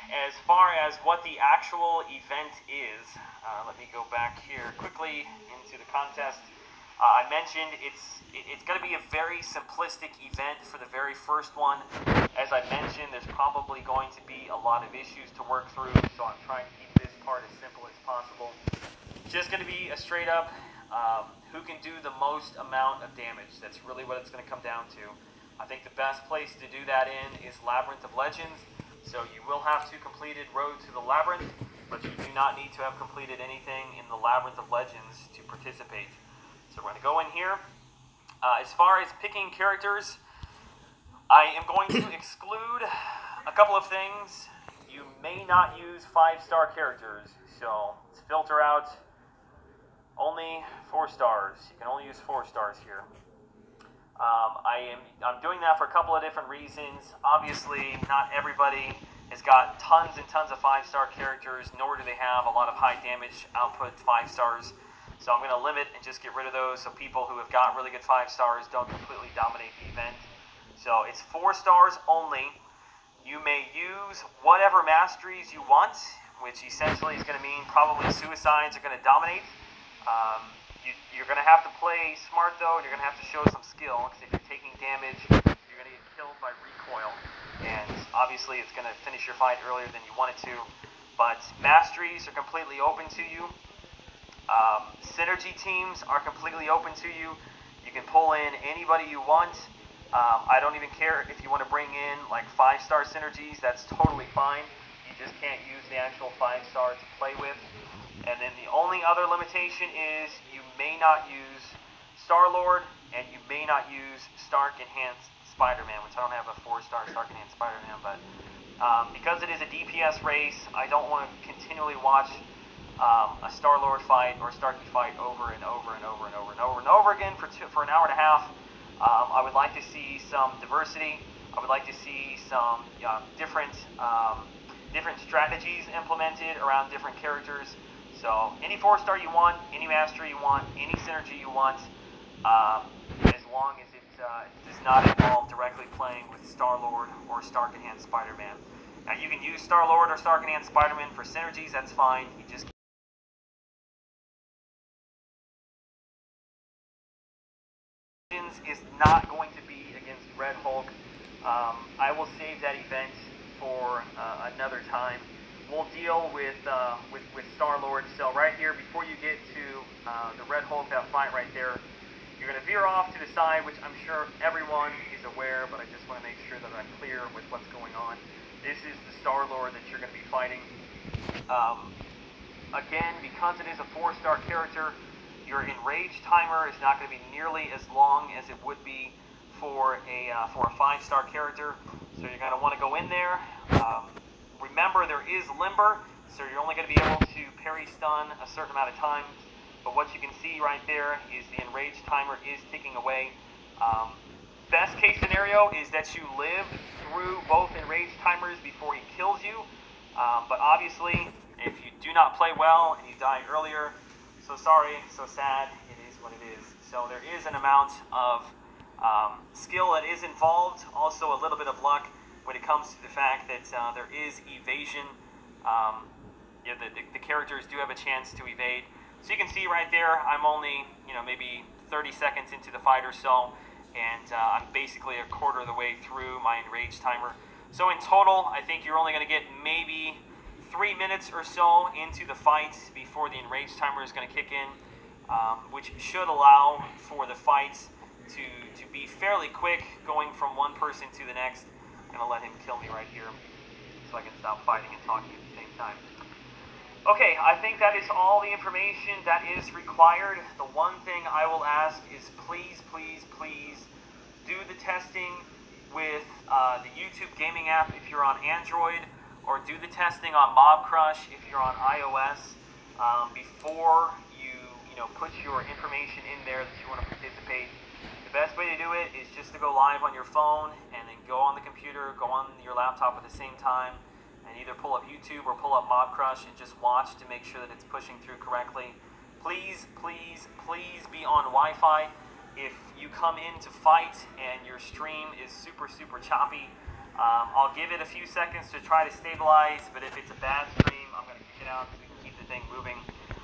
as far as what the actual event is, let me go back here quickly into the contest. I mentioned it's going to be a very simplistic event for the very first one. As I mentioned, there's probably going to be a lot of issues to work through, so I'm trying to keep this part as simple as possible. Just going to be a straight up who can do the most amount of damage. That's really what it's going to come down to. I think the best place to do that in is Labyrinth of Legends. So you will have to completed Road to the Labyrinth, but you do not need to have completed anything in the Labyrinth of Legends to participate. So we're going to go in here. As far as picking characters, I am going to exclude a couple of things. You may not use 5-star characters, so let's filter out only 4 stars. You can only use 4 stars here. I'm doing that for a couple of different reasons. Obviously, not everybody has got tons and tons of 5-star characters, nor do they have a lot of high damage output 5 stars. So I'm going to limit and just get rid of those so people who have got really good 5 stars don't completely dominate the event. So it's 4 stars only. You may use whatever masteries you want, which essentially is going to mean probably suicides are going to dominate. You're going to have to play smart though, and you're going to have to show some skill, because if you're taking damage, you're going to get killed by recoil. And obviously it's going to finish your fight earlier than you want it to. But masteries are completely open to you. Synergy teams are completely open to you. You can pull in anybody you want. I don't even care if you want to bring in like 5-star synergies. That's totally fine. You just can't use the actual 5-star to play with. And then the only other limitation is you may not use Star-Lord, and you may not use Stark Enhanced Spider-Man, which I don't have a 4-star Stark Enhanced Spider-Man, but because it is a DPS race, I don't want to continually watch a Star-Lord fight or Starky fight over and over and over and over and over and over again for an hour and a half. I would like to see some diversity. I would like to see some different strategies implemented around different characters. So any 4-star you want, any mastery you want, any synergy you want, as long as it does not involve directly playing with Star-Lord or Stark Enhanced Spider-Man. Now you can use Star-Lord or Stark Enhanced Spider-Man for synergies, that's fine. You just is not going to be against Red Hulk. I will save that event for another time. We'll deal with Star-Lord. So right here, before you get to the Red Hulk, that fight right there, you're going to veer off to the side, which I'm sure everyone is aware, but I just want to make sure that I'm clear with what's going on. This is the Star-Lord that you're going to be fighting. Again, because it is a 4-star character, your enrage timer is not going to be nearly as long as it would be for a 5-star character. So you're going to want to go in there. Remember, there is Limber, so you're only going to be able to parry stun a certain amount of times. But what you can see right there is the enrage timer is ticking away. Best case scenario is that you live through both enrage timers before he kills you. But obviously, if you do not play well and you die earlier, so sorry, so sad, it is what it is. So there is an amount of skill that is involved, also a little bit of luck when it comes to the fact that there is evasion. The characters do have a chance to evade. So you can see right there, I'm only maybe 30 seconds into the fight or so, and I'm basically a quarter of the way through my enrage timer. So in total, I think you're only going to get maybe 3 minutes or so into the fight before the enrage timer is going to kick in, which should allow for the fights to be fairly quick, going from one person to the next. I'm going to let him kill me right here so I can stop fighting and talking at the same time. Okay, I think that is all the information that is required. The one thing I will ask is please, please, please do the testing with the YouTube gaming app if you're on Android, or do the testing on Mob Crush if you're on iOS before you put your information in there that you want to participate. The best way to do it is just to go live on your phone and then go on the computer, go on your laptop at the same time, and either pull up YouTube or pull up Mob Crush and just watch to make sure that it's pushing through correctly. Please, please, please be on Wi-Fi. If you come in to fight and your stream is super, super choppy, I'll give it a few seconds to try to stabilize, but if it's a bad stream, I'm going to kick it out so we can keep the thing moving.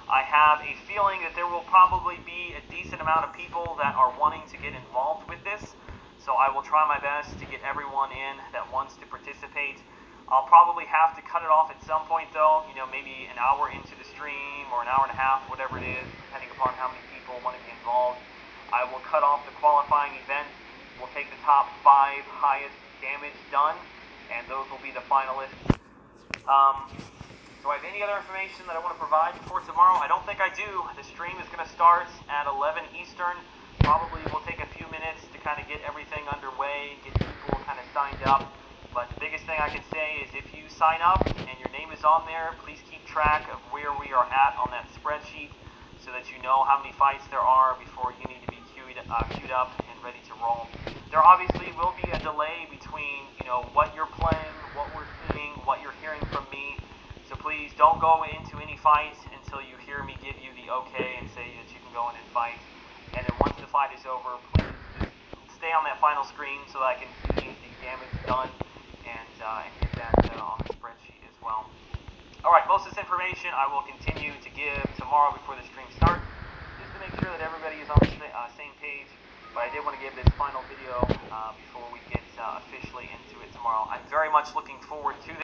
I have a feeling that there will probably be a decent amount of people that are wanting to get involved with this, so I will try my best to get everyone in that wants to participate. I'll probably have to cut it off at some point though, maybe an hour into the stream or an hour and a half, whatever it is, depending upon how many people want to be involved. I will cut off the qualifying event. We'll take the top 5 highest damage done, and those will be the finalists. Do I have any other information that I want to provide before tomorrow? I don't think I do. The stream is going to start at 11 Eastern. Probably will take a few minutes to kind of get everything underway, get people kind of signed up. But the biggest thing I can say is if you sign up and your name is on there, please keep track of where we are at on that spreadsheet so that you know how many fights there are before you need to be queued up and ready to roll. There obviously will be a delay between, what you're playing, what we're seeing, what you're hearing from me. So please don't go into any fights until you hear me give you the okay and say that you can go in and fight. And then once the fight is over, please just stay on that final screen so that I can see the damage done and get that on the spreadsheet as well. Alright, most of this information I will continue to give tomorrow before the stream starts, just to make sure that everybody is on the same page. But I did want to give this final video before we get officially into it tomorrow. I'm very much looking forward to this.